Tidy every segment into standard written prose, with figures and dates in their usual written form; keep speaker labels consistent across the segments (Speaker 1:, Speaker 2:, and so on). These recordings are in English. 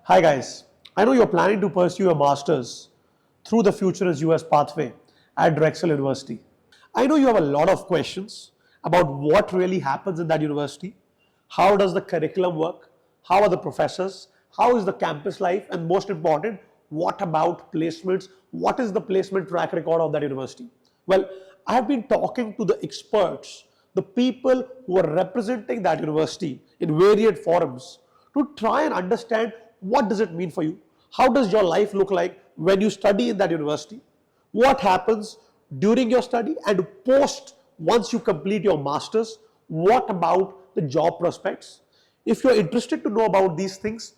Speaker 1: Hi guys, I know you're planning to pursue a master's through the Futurense US pathway at Drexel University. I know you have a lot of questions about what really happens in that university, how does the curriculum work, how are the professors, how is the campus life, and most important, what about placements, what is the placement track record of that university. Well, I have been talking to the experts, the people who are representing that university in varied forums to try and understand what does it mean for you, how does your life look like when you study in that university, what happens during your study and post once you complete your masters, what about the job prospects. If you're interested to know about these things,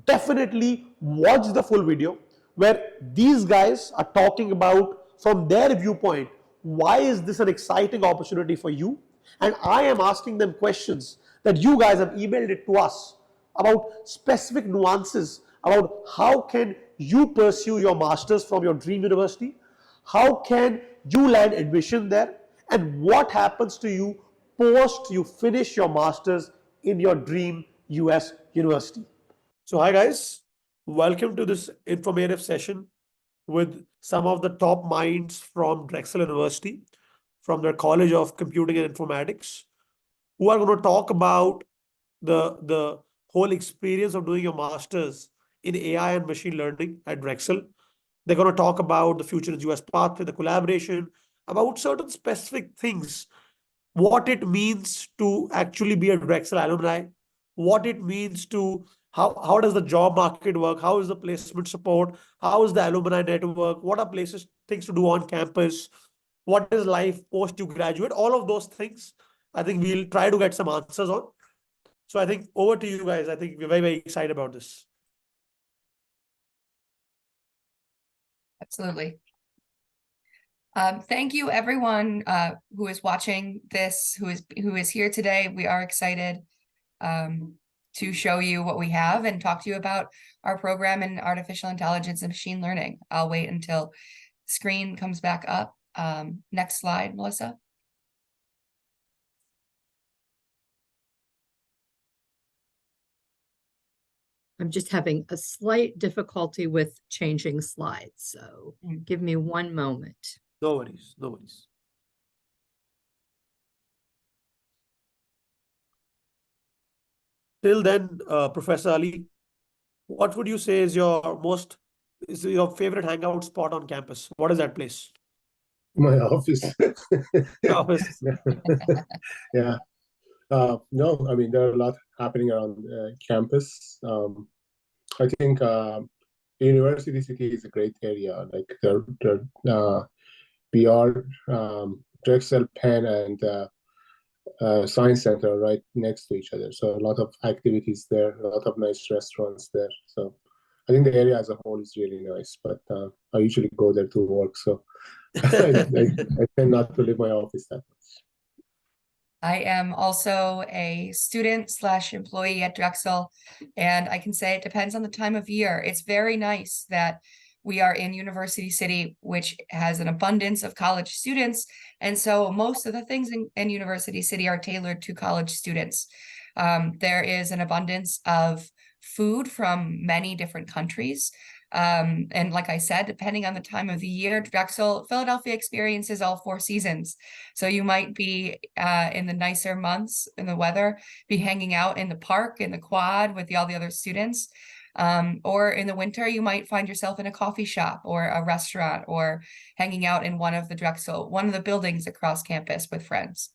Speaker 1: definitely watch the full video where these guys are talking about from their viewpoint why is this an exciting opportunity for you, and I am asking them questions that you guys have emailed it to us about specific nuances about how can you pursue your masters from your dream university, how can you land admission there, and what happens to you post you finish your masters in your dream US university. So hi guys, welcome to this informative session with some of the top minds from Drexel University, from their College of Computing and Informatics, who are going to talk about the whole experience of doing your masters in AI and machine learning at Drexel. They're going to talk about the Futurense US pathway, the collaboration, about certain specific things, what it means to actually be a Drexel alumni, what it means to how does the job market work, how is the placement support, how is the alumni network, what are places things to do on campus, what is life post you graduate, all of those things. I think we'll try to get some answers on. So I think over to you guys. I think we're very, very excited about this.
Speaker 2: Absolutely. Thank you everyone who is watching this, who is here today. We are excited to show you what we have and talk to you about our program in artificial intelligence and machine learning. I'll wait until the screen comes back up. Next slide, Melissa.
Speaker 3: I'm just having a slight difficulty with changing slides, so give me one moment.
Speaker 1: No worries, no worries. Till then, Professor Ali, what would you say is your favorite hangout spot on campus? What is that place?
Speaker 4: My office.
Speaker 1: Office.
Speaker 4: Yeah. No, I mean, there are a lot happening around campus. I think University City is a great area. Like we are Drexel, Penn, and Science Center right next to each other. So a lot of activities there, a lot of nice restaurants there. So I think the area as a whole is really nice. But I usually go there to work, so I tend not to leave my office that much.
Speaker 2: I am also a student/employee at Drexel, and I can say it depends on the time of year. It's very nice that we are in University City, which has an abundance of college students. And so most of the things in University City are tailored to college students. There is an abundance of food from many different countries. And like I said, depending on the time of the year, Philadelphia experiences all 4 seasons. So you might be in the nicer months in the weather, be hanging out in the park, in the quad with all the other students. Or in the winter, you might find yourself in a coffee shop or a restaurant or hanging out in one of the buildings across campus with friends.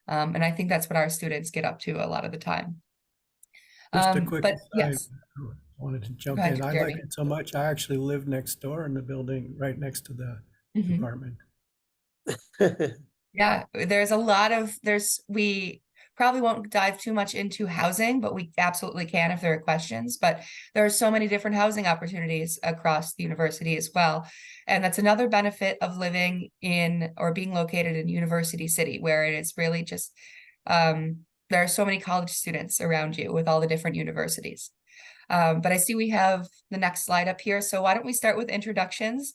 Speaker 2: And I think that's what our students get up to a lot of the time.
Speaker 5: Just a quick aside,
Speaker 2: yes.
Speaker 5: I wanted to jump
Speaker 2: ahead,
Speaker 5: in. I
Speaker 2: Jeremy.
Speaker 5: like it so much. I actually live next door in the building right next to the department.
Speaker 2: Yeah, there's a lot of, we probably won't dive too much into housing, but we absolutely can if there are questions. But there are so many different housing opportunities across the university as well. And that's another benefit of living in or being located in University City, where it is really just, there are so many college students around you with all the different universities. But I see we have the next slide up here. So why don't we start with introductions?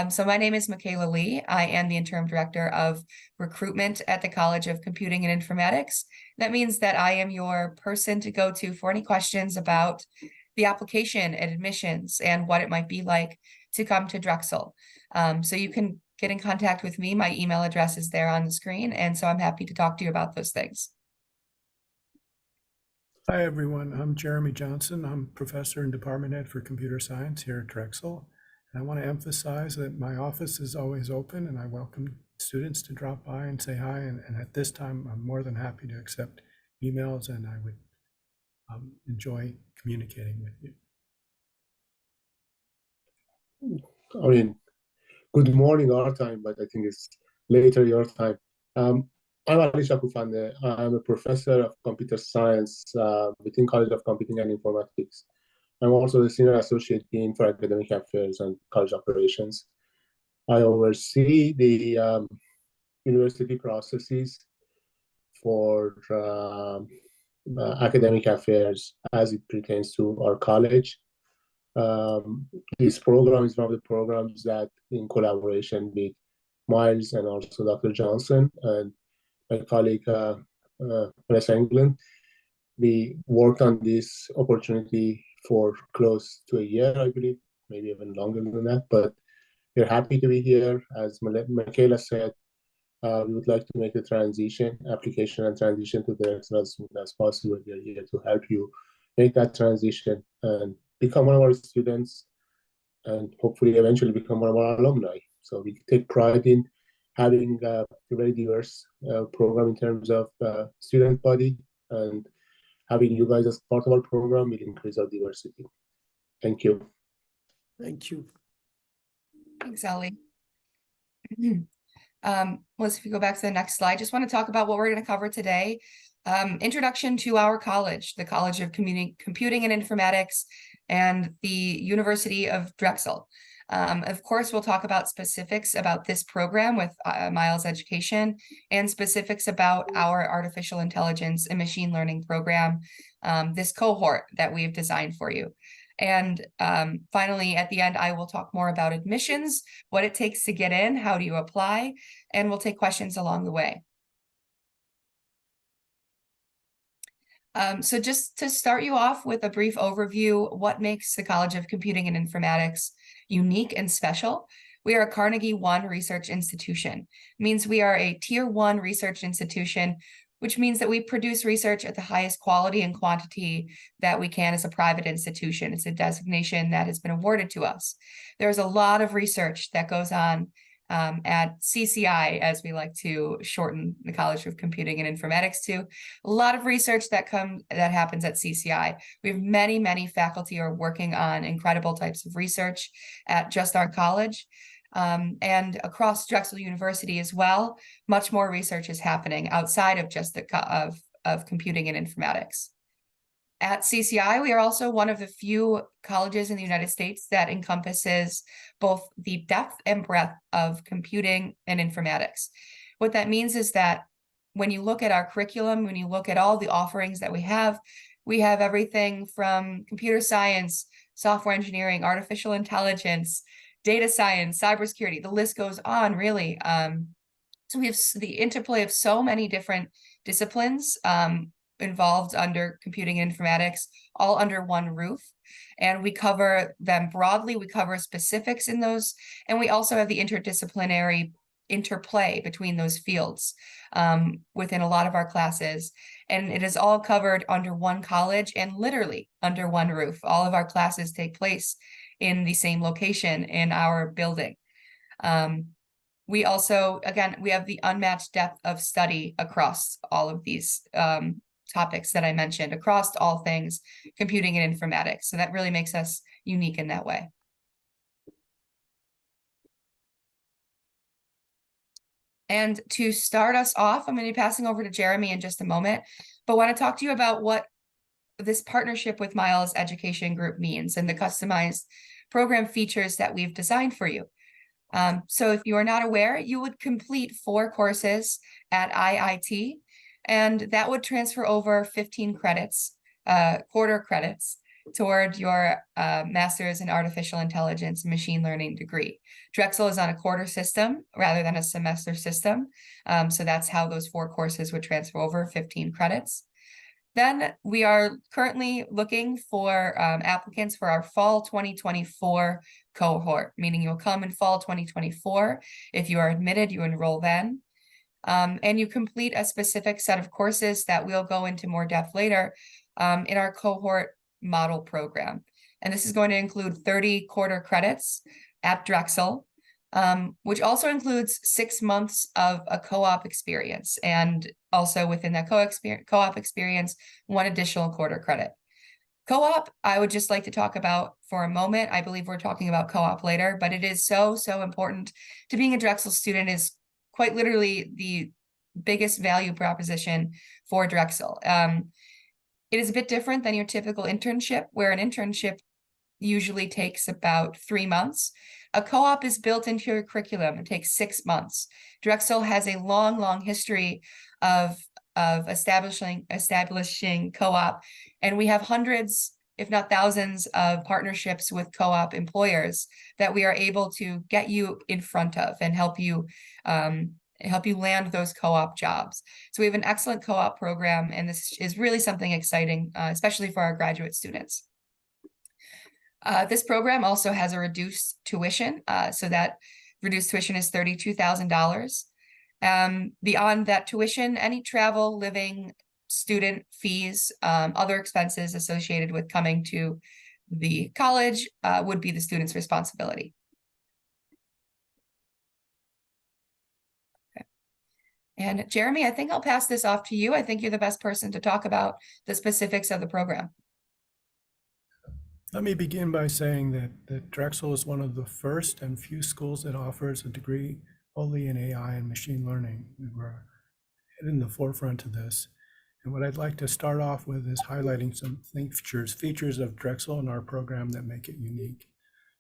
Speaker 2: So my name is Michaela Lee. I am the interim director of recruitment at the College of Computing and Informatics. That means that I am your person to go to for any questions about the application and admissions and what it might be like to come to Drexel. So you can get in contact with me. My email address is there on the screen. And so I'm happy to talk to you about those things.
Speaker 5: Hi, everyone. I'm Jeremy Johnson. I'm professor and department head for computer science here at Drexel. And I want to emphasize that my office is always open and I welcome students to drop by and say hi. And at this time, I'm more than happy to accept emails and I would enjoy communicating with you.
Speaker 4: I mean, good morning our time, but I think it's later your time. I'm Shokoufandeh. I'm a professor of computer science within College of Computing and Informatics. I'm also the Senior Associate Dean for Academic Affairs and College Operations. I oversee the university processes for academic affairs as it pertains to our college. This program is one of the programs that, in collaboration with Miles and also Dr. Johnson and my colleague Vanessa England, we worked on this opportunity for close to a year, I believe, maybe even longer than that. But we're happy to be here. As Michaela said, we would like to make the application and transition to Drexel as soon as possible. We are here to help you make that transition and become one of our students and hopefully eventually become one of our alumni. So we take pride in having a very diverse program in terms of student body, and having you guys as part of our program will increase our diversity. Thank you.
Speaker 1: Thank you.
Speaker 2: Thanks, Ali. If you go back to the next slide, just want to talk about what we're going to cover today. Introduction to our college, the College of Computing and Informatics, and the University of Drexel. Of course, we'll talk about specifics about this program with Miles Education and specifics about our artificial intelligence and machine learning program, this cohort that we've designed for you. And finally, at the end, I will talk more about admissions, what it takes to get in, how do you apply, and we'll take questions along the way. So just to start you off with a brief overview, what makes the College of Computing and Informatics unique and special? We are a Carnegie 1 research institution. It means we are a Tier 1 research institution, which means that we produce research at the highest quality and quantity that we can as a private institution. It's a designation that has been awarded to us. There's a lot of research that goes on at CCI, as we like to shorten the College of Computing and Informatics to. A lot of research that happens at CCI. We have many faculty who are working on incredible types of research at just our college. And across Drexel University as well, much more research is happening outside of just of computing and informatics. At CCI, we are also one of the few colleges in the United States that encompasses both the depth and breadth of computing and informatics. What that means is that when you look at our curriculum, when you look at all the offerings that we have everything from computer science, software engineering, artificial intelligence, data science, cybersecurity, the list goes on, really. So we have the interplay of so many different disciplines involved under computing and informatics, all under one roof. And we cover them broadly. We cover specifics in those. And we also have the interdisciplinary interplay between those fields within a lot of our classes. And it is all covered under one college and literally under one roof. All of our classes take place in the same location in our building. We also, again, we have the unmatched depth of study across all of these topics that I mentioned, across all things computing and informatics. So that really makes us unique in that way. And to start us off, I'm going to be passing over to Jeremy in just a moment, but want to talk to you about what this partnership with Miles Education Group means and the customized program features that we've designed for you. So if you are not aware, you would complete 4 courses at IIT, and that would transfer over 15 credits, quarter credits, toward your master's in artificial intelligence and machine learning degree. Drexel is on a quarter system rather than a semester system. So that's how those 4 courses would transfer over 15 credits. Then we are currently looking for applicants for our fall 2024 cohort, meaning you'll come in fall 2024. If you are admitted, you enroll then. And you complete a specific set of courses that we'll go into more depth later in our cohort model program. And this is going to include 30 quarter credits at Drexel, which also includes 6 months of a co-op experience. And also within that co-op experience, 1 additional quarter credit. Co-op, I would just like to talk about for a moment. I believe we're talking about co-op later, but it is so important to being a Drexel student is quite literally the biggest value proposition for Drexel. It is a bit different than your typical internship, where an internship usually takes about 3 months. A co-op is built into your curriculum. It takes 6 months. Drexel has a long history of establishing co-op, and we have hundreds, if not thousands, of partnerships with co-op employers that we are able to get you in front of and help you land those co-op jobs. So we have an excellent co-op program, and this is really something exciting, especially for our graduate students. This program also has a reduced tuition, so that reduced tuition is $32,000. Beyond that tuition, any travel, living, student fees, other expenses associated with coming to the college would be the student's responsibility. Okay. And Jeremy, I think I'll pass this off to you. I think you're the best person to talk about the specifics of the program.
Speaker 5: Let me begin by saying that Drexel is one of the first and few schools that offers a degree only in AI and machine learning. We're in the forefront of this. And what I'd like to start off with is highlighting some features of Drexel and our program that make it unique.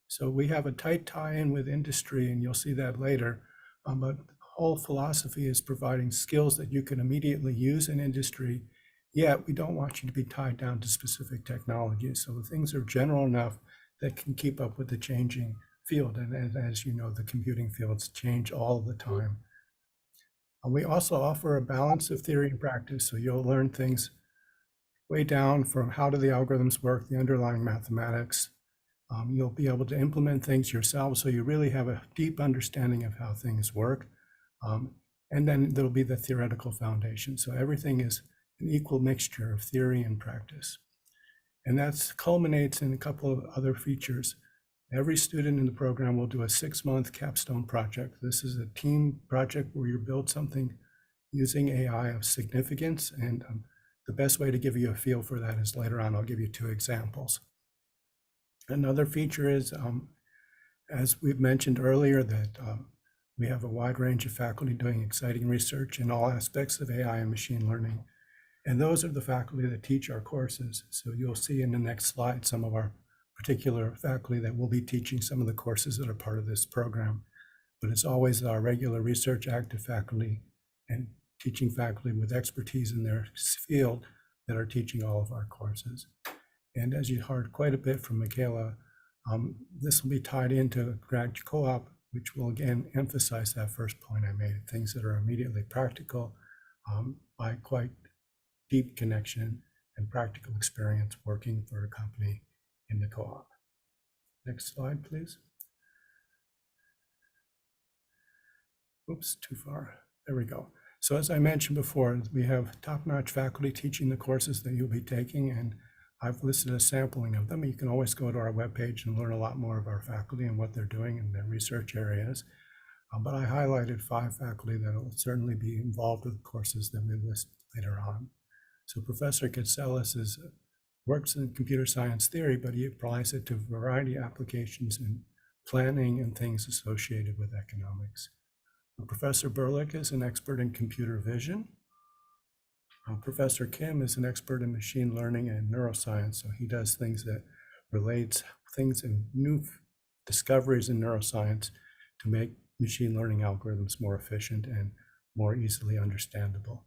Speaker 5: So we have a tight tie-in with industry, and you'll see that later. But the whole philosophy is providing skills that you can immediately use in industry, yet we don't want you to be tied down to specific technologies. So things are general enough that can keep up with the changing field. And as you know, the computing fields change all the time. We also offer a balance of theory and practice. So you'll learn things way down from how do the algorithms work, the underlying mathematics. You'll be able to implement things yourself, so you really have a deep understanding of how things work. And then there'll be the theoretical foundation. So everything is an equal mixture of theory and practice. And that culminates in a couple of other features. Every student in the program will do a 6-month capstone project. This is a team project where you build something using AI of significance. And the best way to give you a feel for that is later on, I'll give you 2 examples. Another feature is, as we've mentioned earlier, that we have a wide range of faculty doing exciting research in all aspects of AI and machine learning. And those are the faculty that teach our courses. So you'll see in the next slide some of our particular faculty that will be teaching some of the courses that are part of this program. But it's always our regular research active faculty and teaching faculty with expertise in their field that are teaching all of our courses. And as you heard quite a bit from Michaela, this will be tied into grad co-op, which will again emphasize that first point I made, things that are immediately practical by quite deep connection and practical experience working for a company in the co-op. Next slide, please. Oops, too far. There we go. So as I mentioned before, we have top-notch faculty teaching the courses that you'll be taking, and I've listed a sampling of them. You can always go to our webpage and learn a lot more of our faculty and what they're doing in their research areas. But I highlighted 5 faculty that will certainly be involved with courses that we list later on. So Professor Katselis works in computer science theory, but he applies it to a variety of applications in planning and things associated with economics. Professor Berlick is an expert in computer vision. Professor Kim is an expert in machine learning and neuroscience, so he does things that relates things and new discoveries in neuroscience to make machine learning algorithms more efficient and more easily understandable.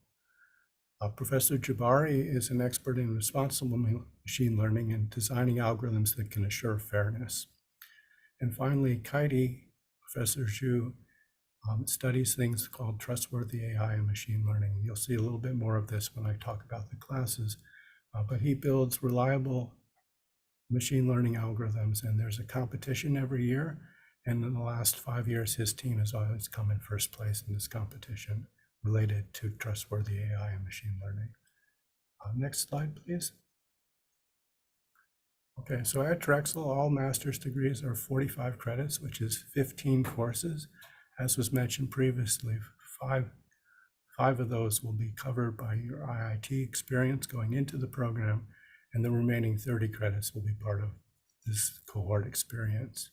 Speaker 5: Professor Jabari is an expert in responsible machine learning and designing algorithms that can assure fairness. And finally, Kaidi, Professor Zhu, studies things called trustworthy AI and machine learning. You'll see a little bit more of this when I talk about the classes, but he builds reliable machine learning algorithms, and there's a competition every year. And in the last 5 years, his team has always come in first place in this competition related to trustworthy AI and machine learning. Next slide, please. Okay, so at Drexel, all master's degrees are 45 credits, which is 15 courses. As was mentioned previously, five of those will be covered by your IIT experience going into the program, and the remaining 30 credits will be part of this cohort experience.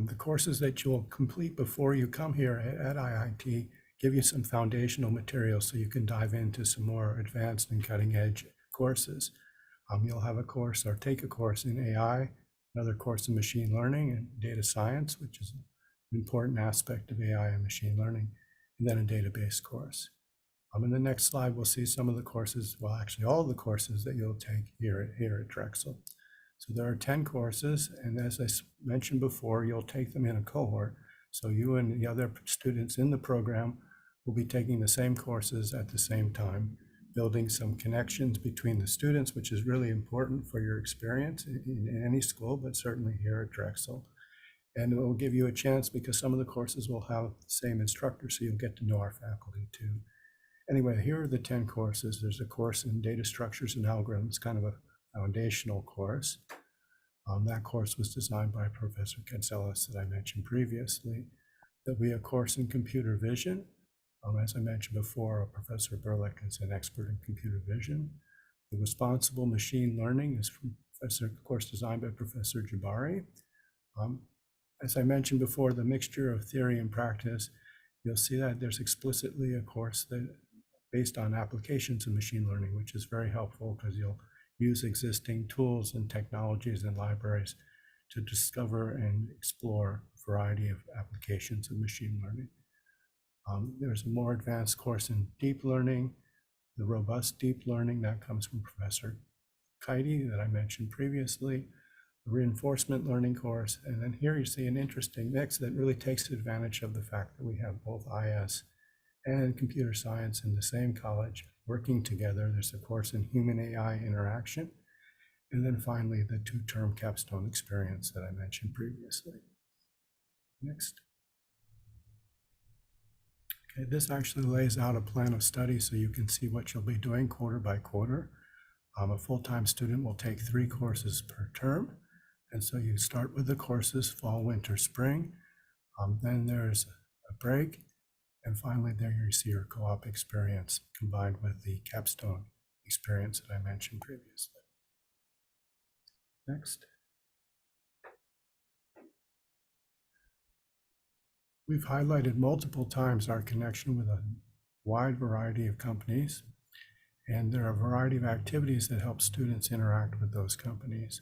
Speaker 5: The courses that you'll complete before you come here at IIT give you some foundational material so you can dive into some more advanced and cutting edge courses. You'll have a course or take a course in AI, another course in machine learning and data science, which is an important aspect of AI and machine learning, and then a database course. In the next slide, we'll see some of the courses, well, actually all of the courses that you'll take here at Drexel. So there are 10 courses, and as I mentioned before, you'll take them in a cohort. So you and the other students in the program will be taking the same courses at the same time, building some connections between the students, which is really important for your experience in any school, but certainly here at Drexel. And it will give you a chance because some of the courses will have the same instructor, so you'll get to know our faculty too. Anyway, here are the 10 courses. There's a course in data structures and algorithms, kind of a foundational course. That course was designed by Professor Katselis that I mentioned previously. There'll be a course in computer vision. As I mentioned before, Professor Berlick is an expert in computer vision. The responsible machine learning is from a course designed by Professor Jabari. As I mentioned before, the mixture of theory and practice, you'll see that there's explicitly a course that based on applications of machine learning, which is very helpful because you'll use existing tools and technologies and libraries to discover and explore a variety of applications of machine learning. There's a more advanced course in deep learning, the robust deep learning that comes from Professor Kaidi that I mentioned previously, the reinforcement learning course, and then here you see an interesting mix that really takes advantage of the fact that we have both IS and computer science in the same college working together. There's a course in human AI interaction, and then finally the 2-term capstone experience that I mentioned previously. Next. Okay, this actually lays out a plan of study so you can see what you'll be doing quarter by quarter. A full-time student will take 3 courses per term, and so you start with the courses fall, winter, spring. Then there's a break. And finally, there you see your co-op experience combined with the capstone experience that I mentioned previously. Next. We've highlighted multiple times our connection with a wide variety of companies, and there are a variety of activities that help students interact with those companies.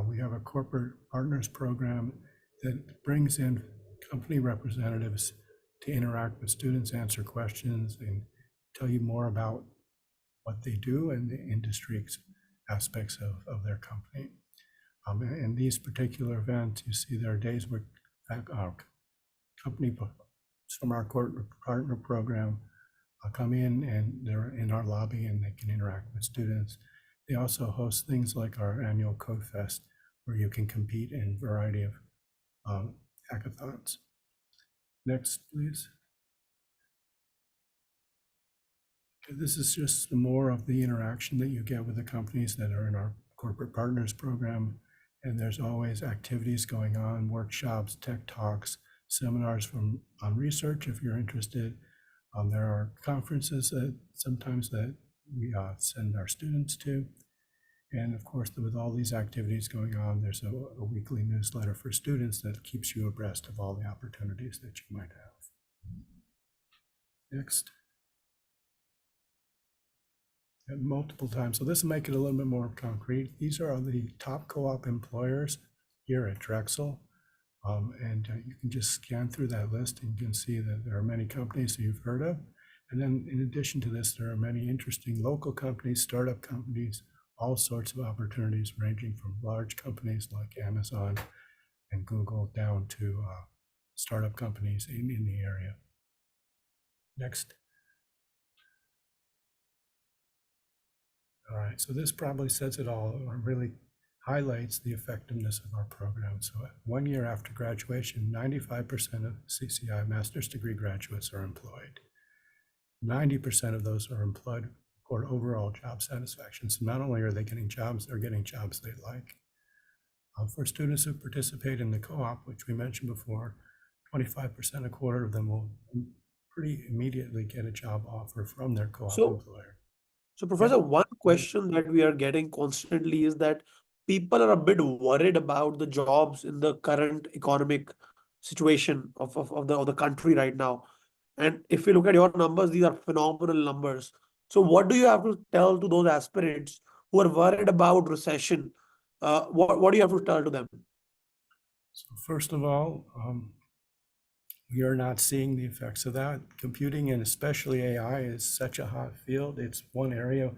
Speaker 5: We have a corporate partners program that brings in company representatives to interact with students, answer questions, and tell you more about what they do and the industry aspects of their company. In these particular events, you see there are days where our company from our corporate partner program come in and they're in our lobby and they can interact with students. They also host things like our annual Code Fest, where you can compete in a variety of hackathons. Next, please. Okay, this is just more of the interaction that you get with the companies that are in our corporate partners program. And there's always activities going on, workshops, tech talks, seminars on research if you're interested. There are conferences that sometimes that we send our students to. And of course, with all these activities going on, there's a weekly newsletter for students that keeps you abreast of all the opportunities that you might have. Next. And multiple times. So this will make it a little bit more concrete. These are the top co-op employers here at Drexel. And you can just scan through that list and you can see that there are many companies that you've heard of. And then in addition to this, there are many interesting local companies, startup companies, all sorts of opportunities ranging from large companies like Amazon and Google down to startup companies in the area. Next. All right, so this probably says it all, or really highlights the effectiveness of our program. So 1 year after graduation, 95% of CCI master's degree graduates are employed. 90% of those are employed for overall job satisfaction. So not only are they getting jobs, they're getting jobs they like. For students who participate in the co-op, which we mentioned before, 25%, a quarter of them will pretty immediately get a job offer from their co-op employer.
Speaker 1: So Professor, one question that we are getting constantly is that people are a bit worried about the jobs in the current economic situation of the country right now. And if you look at your numbers, these are phenomenal numbers. So what do you have to tell to those aspirants who are worried about recession? What do you have to tell to them?
Speaker 5: So first of all, we are not seeing the effects of that. Computing, and especially AI, is such a hot field. It's one area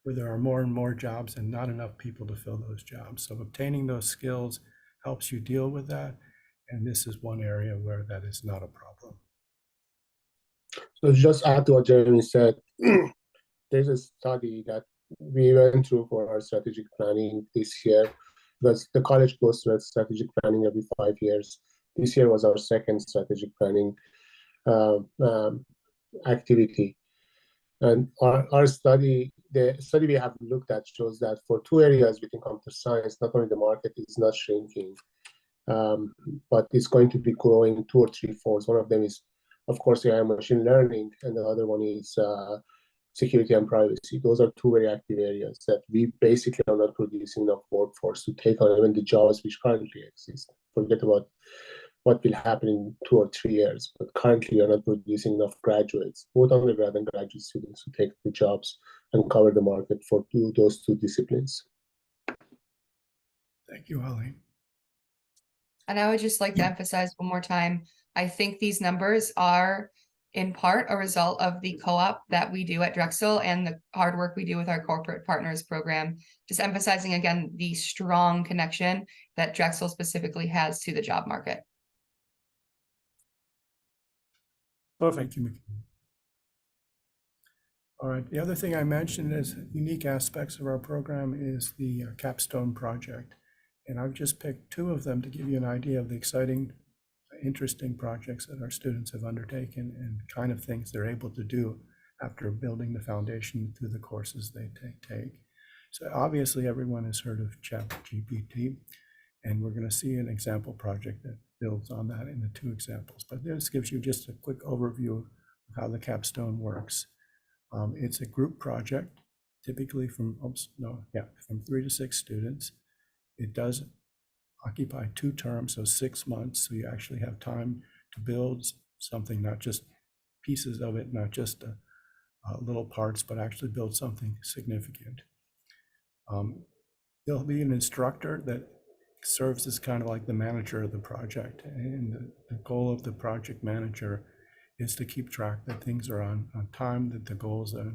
Speaker 5: where there are more and more jobs and not enough people to fill those jobs. So obtaining those skills helps you deal with that. And this is one area where that is not a problem.
Speaker 4: So just add to what Jeremy said, there's a study that we went through for our strategic planning this year, because the college goes through strategic planning every 5 years. This year was our second strategic planning activity. And our study, the study we have looked at, shows that for 2 areas within computer science, not only the market is not shrinking, but it's going to be growing 2 or 3 folds. One of them is, of course, AI and machine learning, and the other one is security and privacy. Those are 2 very active areas that we basically are not producing enough workforce to take on even the jobs which currently exist. Forget about what will happen in 2 or 3 years, but currently we are not producing enough graduates, both undergrad and graduate students, to take the jobs and cover the market for those 2 disciplines.
Speaker 5: Thank you, Ali.
Speaker 2: And I would just like to emphasize one more time, I think these numbers are in part a result of the co-op that we do at Drexel and the hard work we do with our corporate partners program, just emphasizing again the strong connection that Drexel specifically has to the job market.
Speaker 1: Perfect.
Speaker 5: Thank you, Michaela. All right, the other thing I mentioned as unique aspects of our program is the capstone project. And I've just picked 2 of them to give you an idea of the exciting, interesting projects that our students have undertaken and kind of things they're able to do after building the foundation through the courses they take. So obviously everyone has heard of ChatGPT, and we're going to see an example project that builds on that in the 2 examples. But this gives you just a quick overview of how the capstone works. It's a group project, typically from 3 to 6 students. It does occupy 2 terms, so 6 months. So you actually have time to build something, not just pieces of it, not just little parts, but actually build something significant. There'll be an instructor that serves as kind of like the manager of the project. And the goal of the project manager is to keep track that things are on time, that the goals are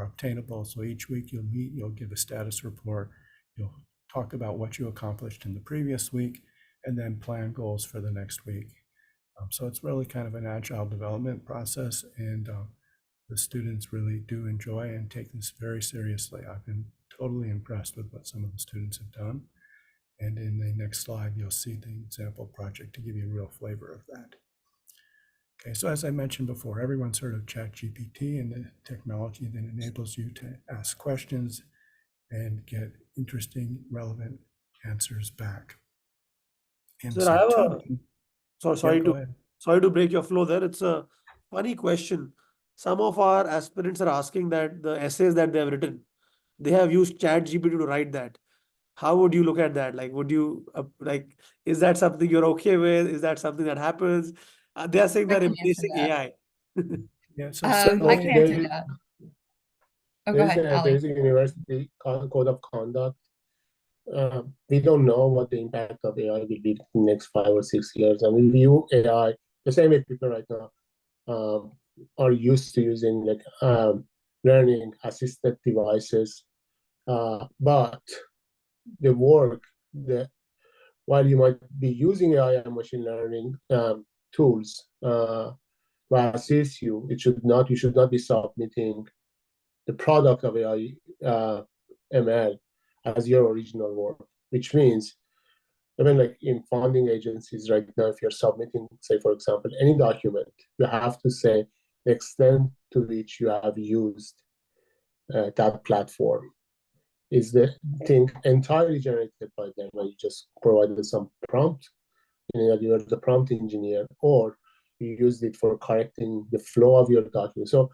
Speaker 5: obtainable. So each week you'll meet, you'll give a status report, you'll talk about what you accomplished in the previous week, and then plan goals for the next week. So it's really kind of an agile development process, and the students really do enjoy and take this very seriously. I've been totally impressed with what some of the students have done. And in the next slide, you'll see the example project to give you a real flavor of that. Okay, so as I mentioned before, everyone's heard of ChatGPT and the technology that enables you to ask questions and get interesting, relevant answers back. And
Speaker 1: Sir, I have sorry to break your flow there. It's a funny question. Some of our aspirants are asking that the essays that they have written, they have used ChatGPT to write that. How would you look at that? Like, would you is that something you're okay with? Is that something that happens? They are saying
Speaker 2: I
Speaker 1: they're
Speaker 2: can answer
Speaker 1: embracing
Speaker 2: that.
Speaker 1: AI.
Speaker 5: Yeah, so
Speaker 2: I
Speaker 5: certainly
Speaker 2: can answer that. Oh, go ahead, Ali.
Speaker 4: There's a university code of conduct. We don't know what the impact of AI will be in the next 5 or 6 years. And we view AI the same way people right now are used to using learning assisted devices. But the work, while you might be using AI and machine learning tools to assist you, you should not be submitting the product of AI ML as your original work, which means even like in funding agencies right now, if you're submitting, say, for example, any document, you have to say the extent to which you have used that platform. Is the thing entirely generated by them when you just provided some prompt, you're the prompt engineer, or you used it for correcting the flow of your document. So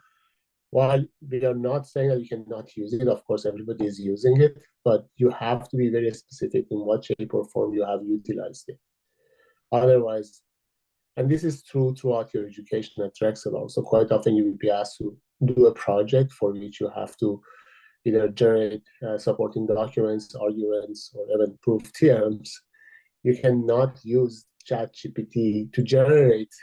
Speaker 4: while we are not saying that you cannot use it, of course, everybody is using it, but you have to be very specific in what shape or form you have utilized it. Otherwise, and this is true throughout your education at Drexel also, quite often you will be asked to do a project for which you have to either generate supporting documents, arguments, or even proof theorems. You cannot use ChatGPT to generate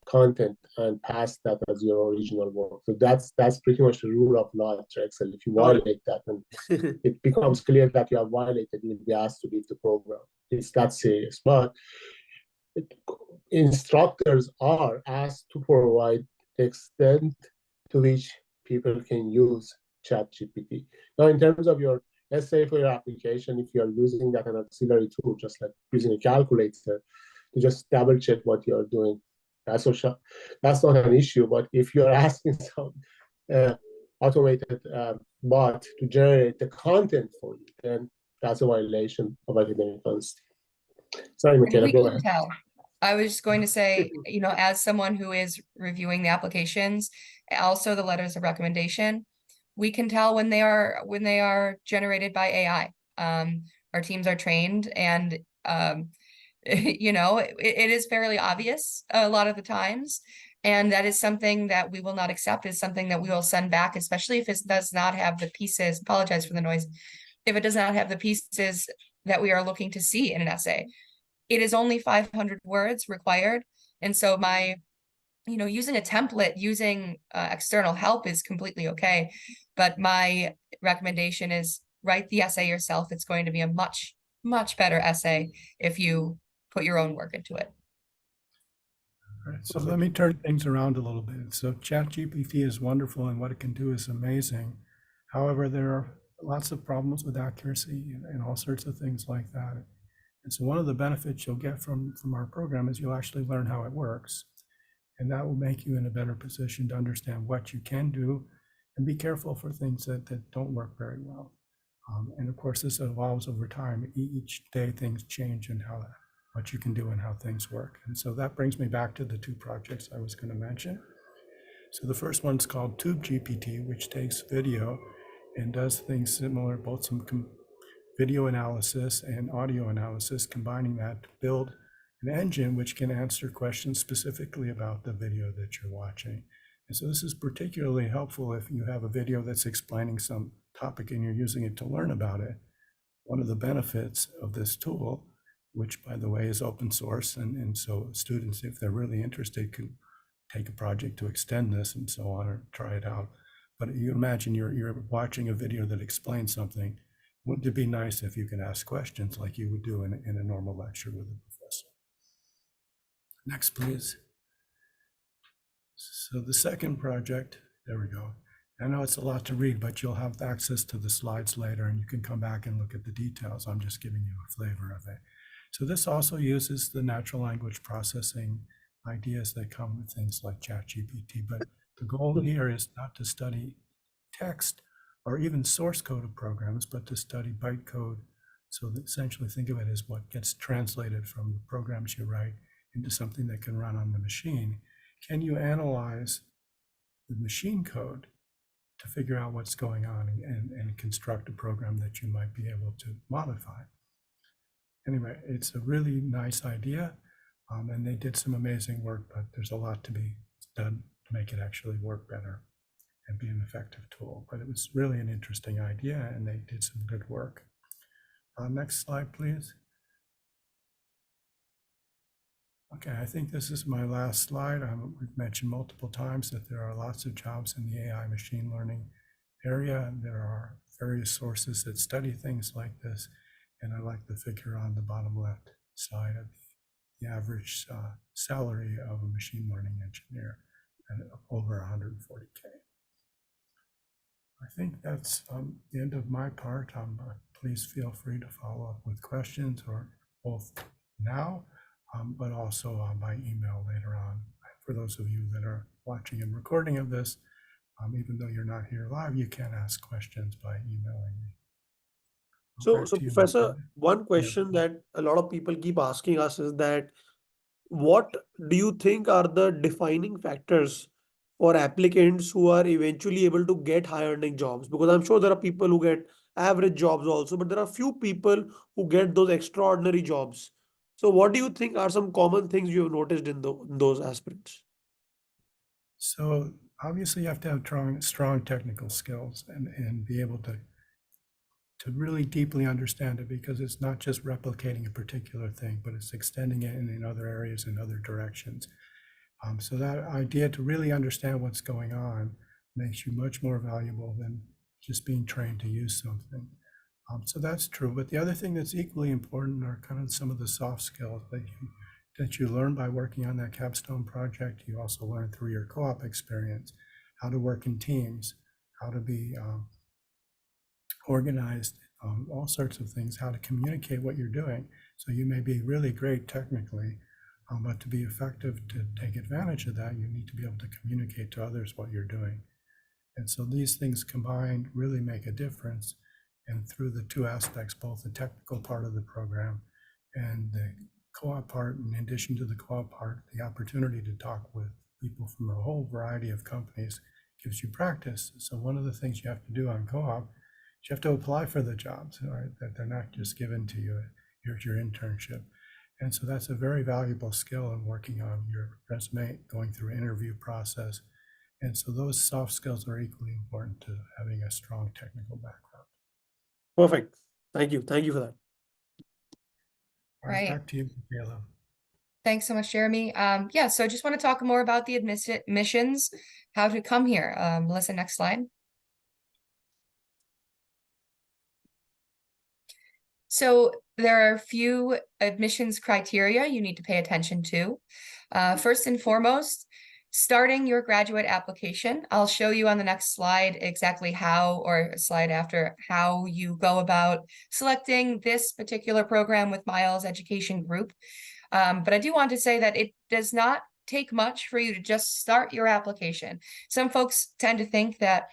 Speaker 4: content and pass that as your original work. So that's pretty much the rule of law at Drexel. If you violate that, and it becomes clear that you have violated, you'll be asked to leave the program. It's that serious. But instructors are asked to provide the extent to which people can use ChatGPT. Now, in terms of your, let's say for your application, if you're using that an auxiliary tool, just like using a calculator, to just double check what you're doing, that's not an issue. But if you're asking some automated bot to generate the content for you, then that's a violation of academic honesty. Sorry, Michaela,
Speaker 2: We
Speaker 4: go
Speaker 2: can
Speaker 4: ahead.
Speaker 2: tell. I was just going to say, as someone who is reviewing the applications, also the letters of recommendation, we can tell when they are generated by AI. Our teams are trained, and it is fairly obvious a lot of the times, and that is something that we will not accept. Is something that we will send back, especially if it does not have the pieces. Apologize for the noise. If it does not have the pieces that we are looking to see in an essay. It is only 500 words required. And so using a template, using external help is completely okay. But my recommendation is write the essay yourself. It's going to be a much, much better essay if you put your own work into it.
Speaker 5: All right, so let me turn things around a little bit. So ChatGPT is wonderful, and what it can do is amazing. However, there are lots of problems with accuracy and all sorts of things like that. And so one of the benefits you'll get from our program is you'll actually learn how it works. And that will make you in a better position to understand what you can do and be careful for things that don't work very well. And of course, this evolves over time. Each day things change in what you can do and how things work. And so that brings me back to the two projects I was going to mention. So the first one's called TubeGPT, which takes video and does things similar, both some video analysis and audio analysis, combining that to build an engine which can answer questions specifically about the video that you're watching. And so this is particularly helpful if you have a video that's explaining some topic and you're using it to learn about it. One of the benefits of this tool, which by the way is open source, and so students, if they're really interested, can take a project to extend this and so on, or try it out. But you imagine you're watching a video that explains something. Wouldn't it be nice if you could ask questions like you would do in a normal lecture with a professor? Next, please. So the second project, there we go. I know it's a lot to read, but you'll have access to the slides later and you can come back and look at the details. I'm just giving you a flavor of it. So this also uses the natural language processing ideas that come with things like ChatGPT, but the goal here is not to study text or even source code of programs, but to study bytecode. So essentially think of it as what gets translated from the programs you write into something that can run on the machine. Can you analyze the machine code to figure out what's going on and construct a program that you might be able to modify? Anyway, it's a really nice idea, and they did some amazing work, but there's a lot to be done to make it actually work better and be an effective tool. But it was really an interesting idea, and they did some good work. Next slide, please. Okay, I think this is my last slide. We've mentioned multiple times that there are lots of jobs in the AI machine learning area, and there are various sources that study things like this. And I like the figure on the bottom left side of the average salary of a machine learning engineer at over 140K. I think that's the end of my part. Please feel free to follow up with questions, or both now, but also by email later on. For those of you that are watching and recording of this, even though you're not here live, you can ask questions by emailing me.
Speaker 1: So,
Speaker 5: Back
Speaker 1: so
Speaker 5: to you,
Speaker 1: Professor,
Speaker 5: Michaela.
Speaker 1: one
Speaker 5: Yeah.
Speaker 1: question that a lot of people keep asking us is that what do you think are the defining factors for applicants who are eventually able to get high earning jobs? Because I'm sure there are people who get average jobs also, but there are few people who get those extraordinary jobs. So what do you think are some common things you have noticed in those aspirants?
Speaker 5: So obviously you have to have strong technical skills and be able to really deeply understand it, because it's not just replicating a particular thing, but it's extending it in other areas and other directions. So that idea to really understand what's going on makes you much more valuable than just being trained to use something. So that's true. But the other thing that's equally important are kind of some of the soft skills that you learn by working on that capstone project. You also learn through your co-op experience how to work in teams, how to be organized, all sorts of things, how to communicate what you're doing. So you may be really great technically, but to be effective, to take advantage of that, you need to be able to communicate to others what you're doing. And so these things combined really make a difference. And through the two aspects, both the technical part of the program and the co-op part, in addition to the co-op part, the opportunity to talk with people from a whole variety of companies gives you practice. So one of the things you have to do on co-op is you have to apply for the jobs, right? That they're not just given to you. Here's your internship. And so that's a very valuable skill in working on your resume, going through an interview process. And so those soft skills are equally important to having a strong technical background.
Speaker 1: Perfect. Thank you. Thank you for that.
Speaker 5: All right,
Speaker 2: Right.
Speaker 5: back to you, Michaela.
Speaker 2: Thanks so much, Jeremy. Yeah, so I just want to talk more about the admissions, how to come here. Melissa, next slide. So there are a few admissions criteria you need to pay attention to. First and foremost, starting your graduate application. I'll show you on the next slide exactly how, or a slide after, how you go about selecting this particular program with Miles Education Group. But I do want to say that it does not take much for you to just start your application. Some folks tend to think that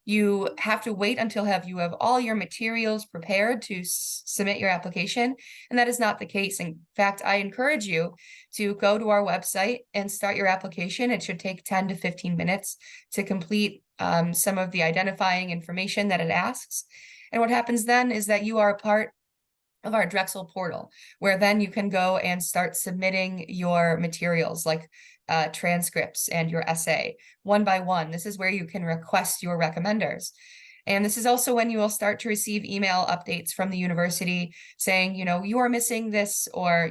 Speaker 2: you have to wait until you have all your materials prepared to submit your application, and that is not the case. In fact, I encourage you to go to our website and start your application. It should take 10 to 15 minutes to complete some of the identifying information that it asks. And what happens then is that you are a part of our Drexel portal, where then you can go and start submitting your materials like transcripts and your essay one by one. This is where you can request your recommenders. And this is also when you will start to receive email updates from the university saying, you are missing this, or,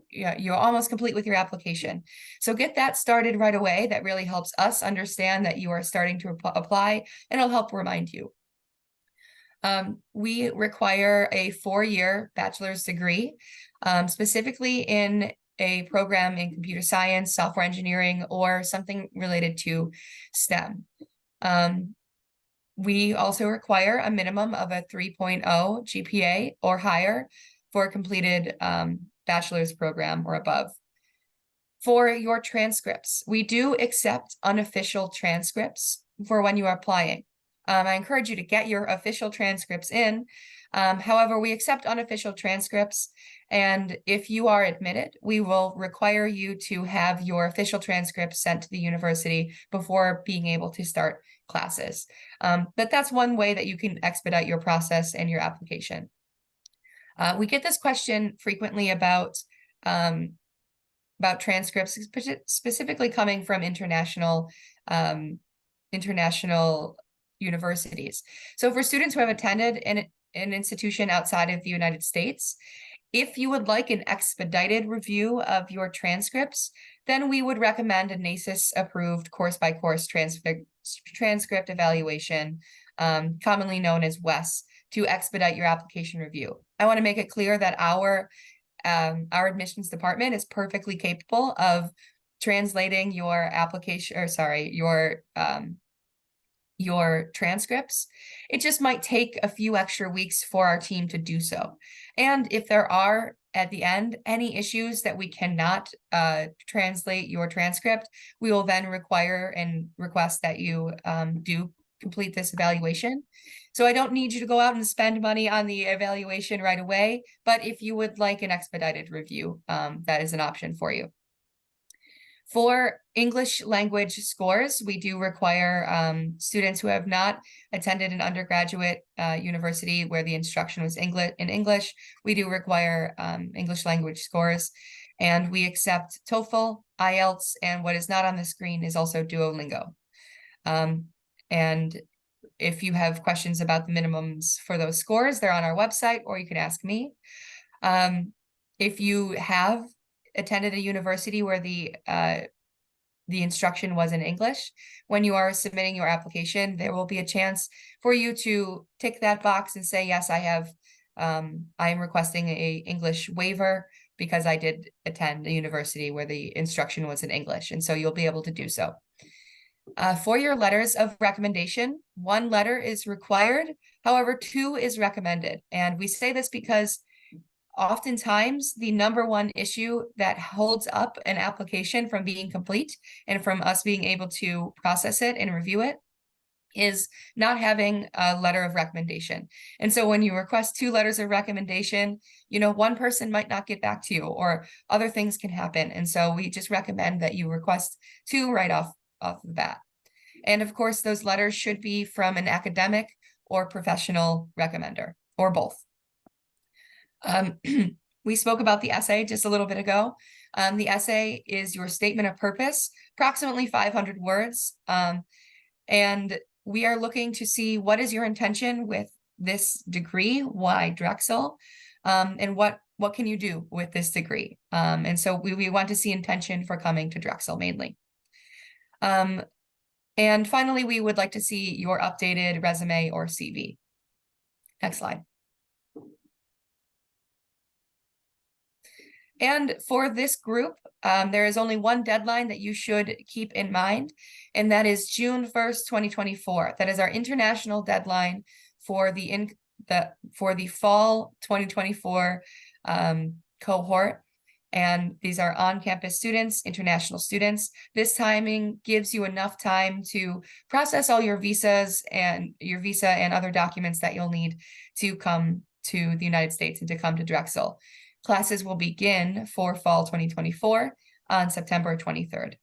Speaker 2: you're almost complete with your application. So get that started right away. That really helps us understand that you are starting to apply, and it'll help remind you. We require a 4-year bachelor's degree, specifically in a program in computer science, software engineering, or something related to STEM. We also require a minimum of a 3.0 GPA or higher for a completed bachelor's program or above. For your transcripts, we do accept unofficial transcripts for when you are applying. I encourage you to get your official transcripts in. However, we accept unofficial transcripts, and if you are admitted, we will require you to have your official transcripts sent to the university before being able to start classes. But that's one way that you can expedite your process and your application. We get this question frequently about transcripts, specifically coming from international universities. So for students who have attended an institution outside of the United States, if you would like an expedited review of your transcripts, then we would recommend a NACIS approved course-by-course transcript evaluation, commonly known as WES, to expedite your application review. I want to make it clear that our admissions department is perfectly capable of translating your application, or sorry, your your transcripts. It just might take a few extra weeks for our team to do so. And if there are, at the end, any issues that we cannot translate your transcript, we will then require and request that you do complete this evaluation. So I don't need you to go out and spend money on the evaluation right away, but if you would like an expedited review, that is an option for you. For English language scores, we do require students who have not attended an undergraduate university where the instruction was in English. We do require English language scores, and we accept TOEFL, IELTS, and what is not on the screen is also Duolingo. And if you have questions about the minimums for those scores, they're on our website, or you can ask me. If you have attended a university where the instruction was in English, when you are submitting your application, there will be a chance for you to tick that box and say, yes, I am requesting a English waiver because I did attend a university where the instruction was in English. And so you'll be able to do so. For your letters of recommendation, 1 letter is required. However, 2 is recommended. And we say this because oftentimes the #1 issue that holds up an application from being complete and from us being able to process it and review it is not having a letter of recommendation. And so when you request 2 letters of recommendation, you know, one person might not get back to you, or other things can happen. And so we just recommend that you request 2 right off the bat. And of course, those letters should be from an academic or professional recommender, or both. We spoke about the essay just a little bit ago. The essay is your statement of purpose, approximately 500 words. And we are looking to see what is your intention with this degree, why Drexel, and what can you do with this degree. And so we want to see intention for coming to Drexel mainly. And finally, we would like to see your updated resume or CV. Next slide. And for this group, there is only one deadline that you should keep in mind, and that is June 1st, 2024. That is our international deadline for the fall 2024 cohort. And these are on-campus students, international students. This timing gives you enough time to process all your visas and other documents that you'll need to come to the United States and to come to Drexel. Classes will begin for fall 2024 on September 23rd.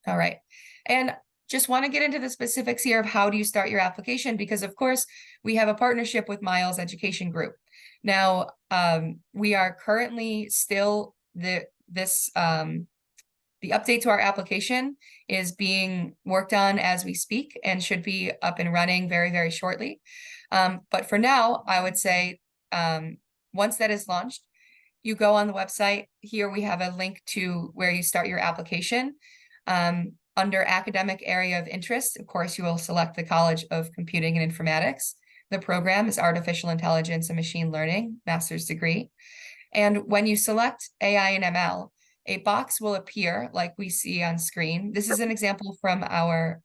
Speaker 2: All right, and just want to get into the specifics here of how do you start your application, because of course we have a partnership with Miles Education Group. Now, we are currently still, the update to our application is being worked on as we speak and should be up and running very, very shortly. But for now, I would say once that is launched, you go on the website. Here we have a link to where you start your application. Under academic area of interest, of course, you will select the College of Computing and Informatics. The program is Artificial Intelligence and Machine Learning, master's degree. And when you select AI and ML, a box will appear like we see on screen. This is an example from our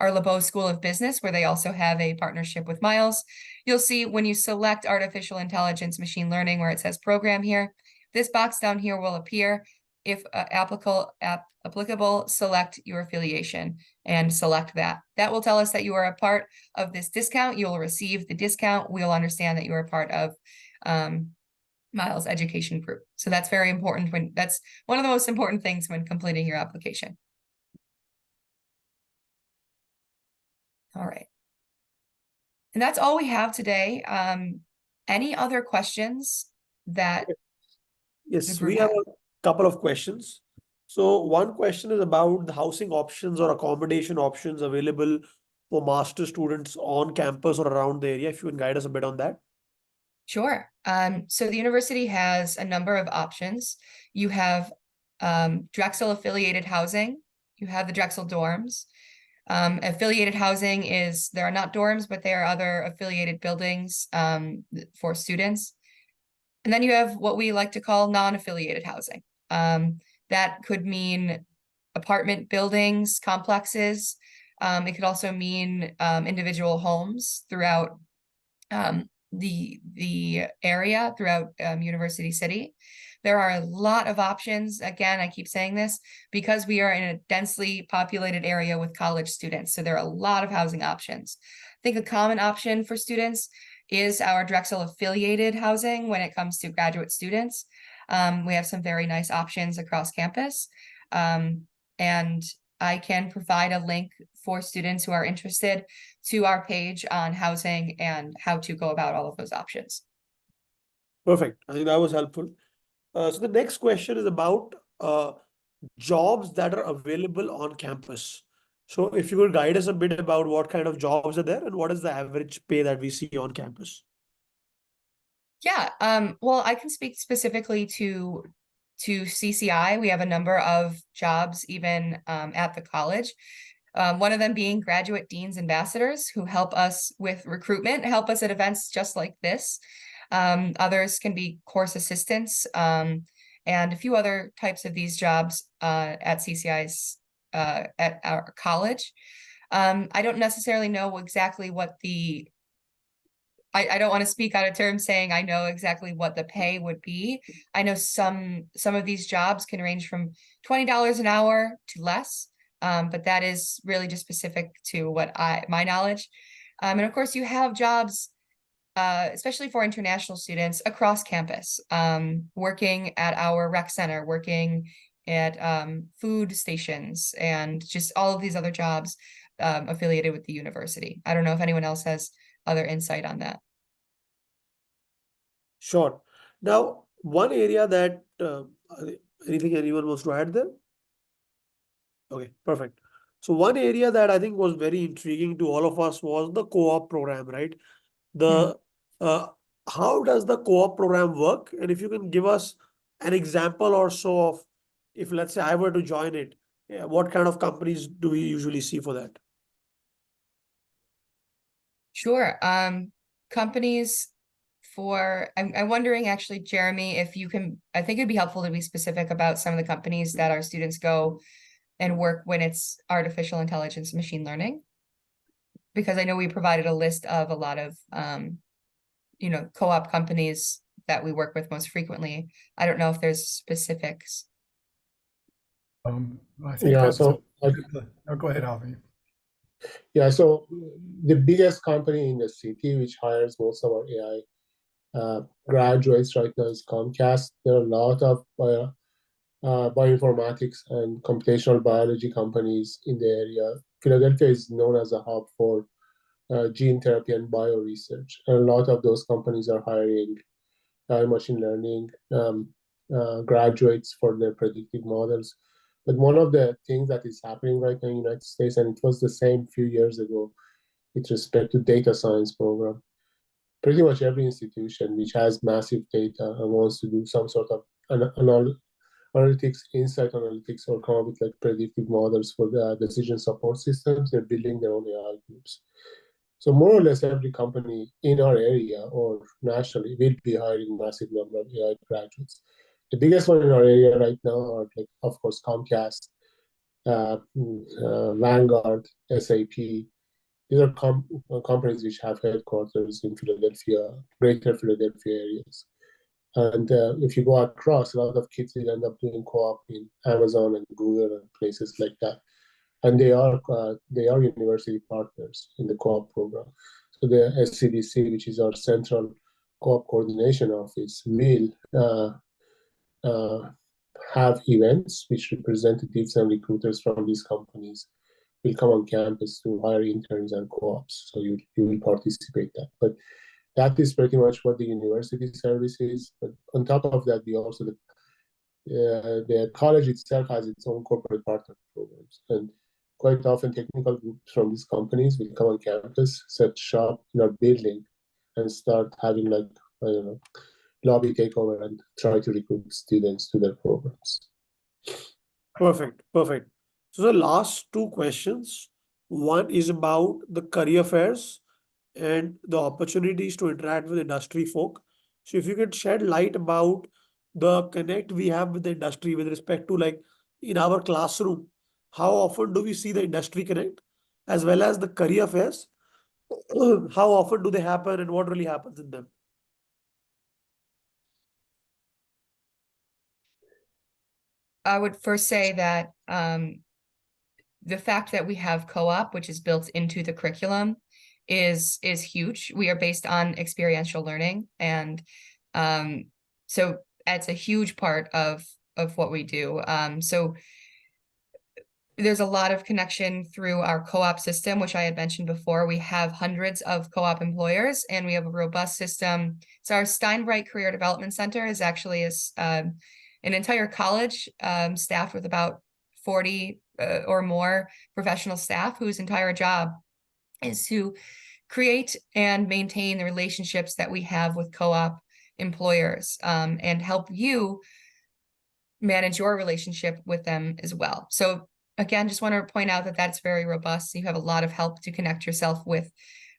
Speaker 2: LeBeau School of Business, where they also have a partnership with Miles. You'll see when you select Artificial Intelligence Machine Learning, where it says program here, this box down here will appear. If applicable, select your affiliation and select that. That will tell us that you are a part of this discount. You will receive the discount. We'll understand that you are a part of Miles Education Group. So that's very important. That's one of the most important things when completing your application. All right. And that's all we have today. Any other questions that?
Speaker 1: Yes, we have a couple of questions. So one question is about the housing options or accommodation options available for master students on campus or around the area. If you can guide us a bit on that.
Speaker 2: Sure. So the university has a number of options. You have Drexel affiliated housing. You have the Drexel dorms. Affiliated housing is, there are not dorms, but there are other affiliated buildings for students. And then you have what we like to call non-affiliated housing. That could mean apartment buildings, complexes. It could also mean individual homes throughout the area, throughout University City. There are a lot of options. Again, I keep saying this because we are in a densely populated area with college students. So there are a lot of housing options. I think a common option for students is our Drexel affiliated housing when it comes to graduate students. We have some very nice options across campus. And I can provide a link for students who are interested to our page on housing and how to go about all of those options.
Speaker 1: Perfect. I think that was helpful. So the next question is about jobs that are available on campus. So if you could guide us a bit about what kind of jobs are there and what is the average pay that we see on campus?
Speaker 2: Yeah, well, I can speak specifically to CCI. We have a number of jobs even at the college. One of them being graduate deans ambassadors who help us with recruitment, help us at events just like this. Others can be course assistants and a few other types of these jobs at CCI's at our college. I don't necessarily know exactly what I don't want to speak out of term saying I know exactly what the pay would be. I know some of these jobs can range from $20 an hour to less, but that is really just specific to my knowledge. And of course, you have jobs, especially for international students across campus, working at our rec center, working at food stations, and just all of these other jobs affiliated with the university. I don't know if anyone else has other insight on that.
Speaker 1: Sure. Now, one area that anything anyone wants to add there? Okay, perfect. So one area that I think was very intriguing to all of us was the co-op program, right? The how does the co-op program work? And if you can give us an example or so of if let's say I were to join it, what kind of companies do we usually see for that?
Speaker 2: Sure. Companies I'm wondering actually, Jeremy, if you can, I think it'd be helpful to be specific about some of the companies that our students go and work when it's artificial intelligence, machine learning. Because I know we provided a list of a lot of, co-op companies that we work with most frequently. I don't know if there's specifics.
Speaker 5: I think
Speaker 4: Yeah,
Speaker 5: that's
Speaker 4: so
Speaker 5: go ahead, Alvin.
Speaker 4: yeah, so the biggest company in the city which hires most of our AI graduates right now is Comcast. There are a lot of bioinformatics and computational biology companies in the area. Philadelphia is known as a hub for gene therapy and bio research. And a lot of those companies are hiring machine learning graduates for their predictive models. But one of the things that is happening right now in the United States, and it was the same few years ago with respect to data science program, pretty much every institution which has massive data and wants to do some sort of analytics, insight analytics, or come up with like predictive models for the decision support systems, they're building their own AI groups. So more or less every company in our area or nationally will be hiring massive number of AI graduates. The biggest one in our area right now are like, of course, Comcast, Vanguard, SAP. These are companies which have headquarters in Philadelphia, greater Philadelphia areas. And if you go across, a lot of kids will end up doing co-op in Amazon and Google and places like that. And they are university partners in the co-op program. So the SCDC, which is our central co-op coordination office, will have events which representatives and recruiters from these companies will come on campus to hire interns and co-ops. So you will participate that. But that is pretty much what the university service is. But on top of that, we also the college itself has its own corporate partner programs, and quite often technical groups from these companies will come on campus, set shop in our building, and start having like lobby takeover and try to recruit students to their programs.
Speaker 1: Perfect, perfect. So the last two questions, one is about the career fairs and the opportunities to interact with industry folk. So if you could shed light about the connect we have with the industry with respect to like in our classroom, How often do we see the industry connect as well as the career fairs? How often do they happen and what really happens in them?
Speaker 2: I would first say that the fact that we have co-op, which is built into the curriculum, is huge. We are based on experiential learning, and so it's a huge part of what we do. So there's a lot of connection through our co-op system, which I had mentioned before. We have hundreds of co-op employers, and we have a robust system. So our Steinbright Career Development Center is actually an entire college staffed with about 40 or more professional staff whose entire job is to create and maintain the relationships that we have with co-op employers, and help you manage your relationship with them as well. So again, just want to point out that that's very robust. You have a lot of help to connect yourself with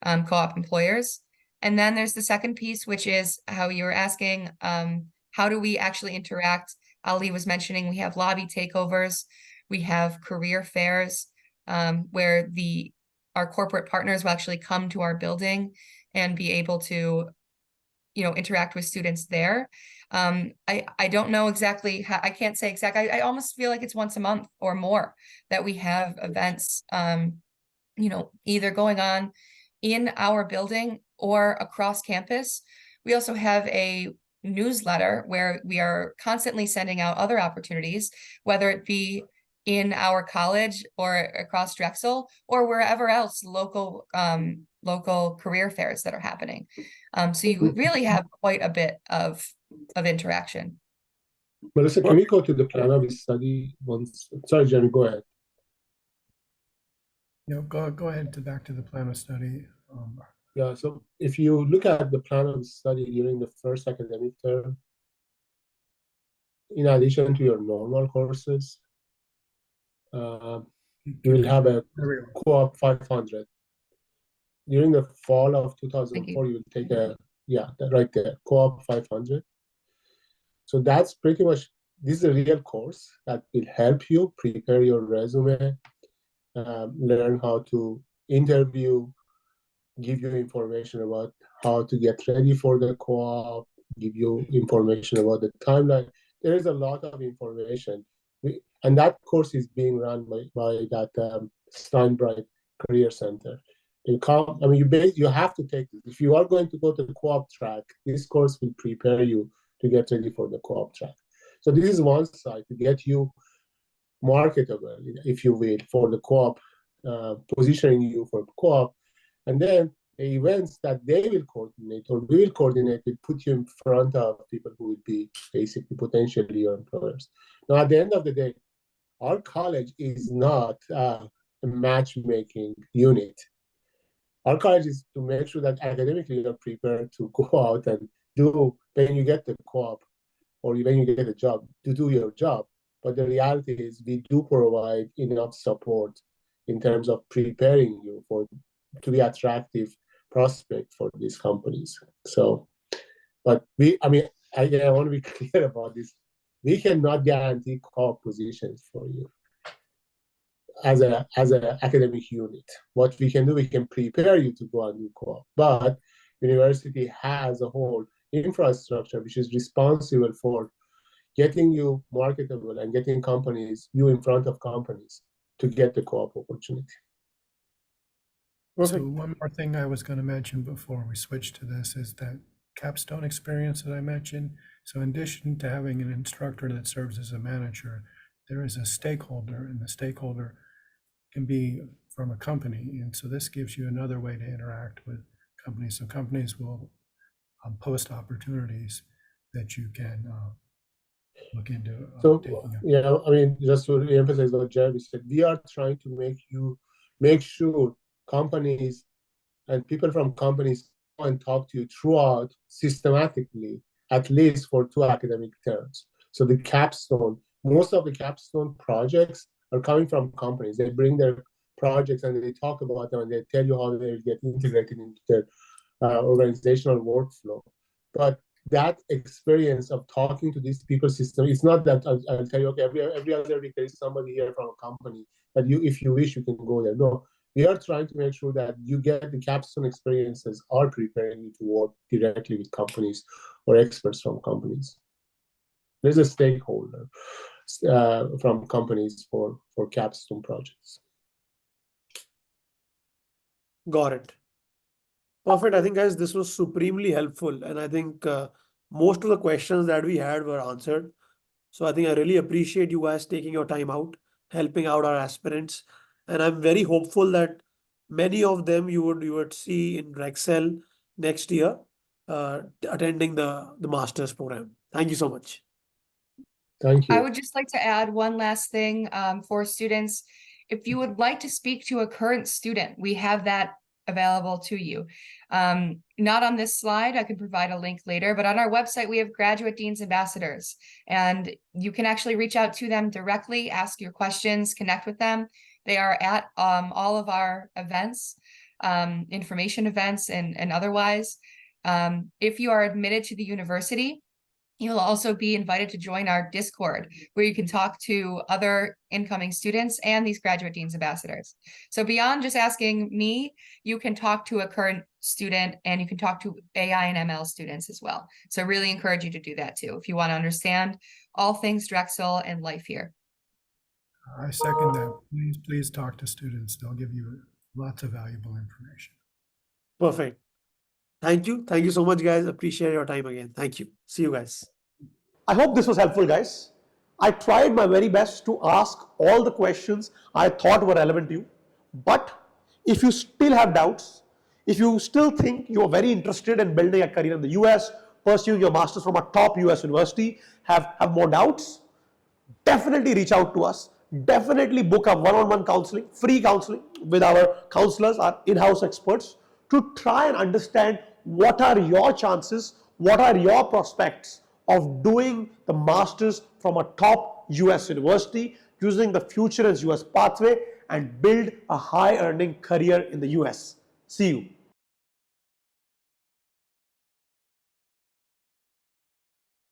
Speaker 2: co-op employers. And then there's the second piece, which is how you were asking, how do we actually interact? Ali was mentioning we have lobby takeovers, we have career fairs, where our corporate partners will actually come to our building and be able to, interact with students there. I don't know exactly how, I can't say exactly. I almost feel like it's once a month or more that we have events, either going on in our building or across campus. We also have a newsletter where we are constantly sending out other opportunities, whether it be in our college or across Drexel or wherever else local career fairs that are happening. So you really have quite a bit of interaction.
Speaker 4: Melissa, can we go to the plan of study once? Sorry, Jeremy, go ahead.
Speaker 5: Go ahead back to the plan of study.
Speaker 4: Yeah, so if you look at the plan of study during the first academic term, in addition to your normal courses, you will have a co-op 500. During the fall of 2004, you will take right there, co-op 500. So that's pretty much, this is a real course that will help you prepare your resume, learn how to interview, give you information about how to get ready for the co-op, give you information about the timeline. There is a lot of information. And that course is being run by that Steinbright Career Center. You have to take this. If you are going to go to the co-op track, this course will prepare you to get ready for the co-op track. So this is one side to get you marketable, if you will, for the co-op, positioning you for co-op. And then the events that they will coordinate or we will coordinate will put you in front of people who will be basically potentially your employers. Now, at the end of the day, our college is not a matchmaking unit. Our college is to make sure that academically you're prepared to go out and do, when you get the co-op or when you get a job, to do your job. But the reality is we do provide enough support in terms of preparing you to be attractive prospect for these companies. So, but I want to be clear about this. We cannot guarantee co-op positions for you as an academic unit. What we can do, we can prepare you to go on new co-op. But university has a whole infrastructure which is responsible for getting you marketable and getting you in front of companies to get the co-op opportunity.
Speaker 5: So one more thing I was going to mention before we switch to this is that capstone experience that I mentioned. So in addition to having an instructor that serves as a manager, there is a stakeholder, and the stakeholder can be from a company. And so this gives you another way to interact with companies. So companies will post opportunities that you can look into.
Speaker 4: Just to reemphasize what Jeremy said, we are trying to make sure companies and people from companies go and talk to you throughout systematically, at least for 2 academic terms. So the capstone, most of the capstone projects are coming from companies. They bring their projects and they talk about them and they tell you how they get integrated into their organizational workflow. But that experience of talking to these people system, it's not that I'll tell you, okay, every other week there is somebody here from a company that you, if you wish, you can go there. No, we are trying to make sure that you get the capstone experiences are preparing you to work directly with companies or experts from companies. There's a stakeholder from companies for capstone projects.
Speaker 1: Got it. Perfect. I think, guys, this was supremely helpful. And I think most of the questions that we had were answered. So I think I really appreciate you guys taking your time out, helping out our aspirants. And I'm very hopeful that many of them you would see in Drexel next year, attending the master's program. Thank you so much.
Speaker 4: Thank you.
Speaker 2: I would just like to add one last thing for students. If you would like to speak to a current student, we have that available to you. Not on this slide, I can provide a link later, but on our website, we have graduate deans ambassadors, and you can actually reach out to them directly, ask your questions, connect with them. They are at all of our events, information events and otherwise. If you are admitted to the university, you'll also be invited to join our Discord, where you can talk to other incoming students and these graduate deans ambassadors. So beyond just asking me, you can talk to a current student and you can talk to AI and ML students as well. So really encourage you to do that too, if you want to understand all things Drexel and life here.
Speaker 5: I second that. Please talk to students. They'll give you lots of valuable information.
Speaker 1: Perfect. Thank you. Thank you so much, guys. Appreciate your time again. Thank you. See you guys. I hope this was helpful, guys. I tried my very best to ask all the questions I thought were relevant to you. But if you still have doubts, if you still think you are very interested in building a career in the US, pursuing your master's from a top US university, have more doubts, definitely reach out to us. Definitely book a one-on-one counseling, free counseling with our counselors, our in-house experts, to try and understand what are your chances, what are your prospects of doing the master's from a top US university using the Futurense US pathway and build a high earning career in the US. See you.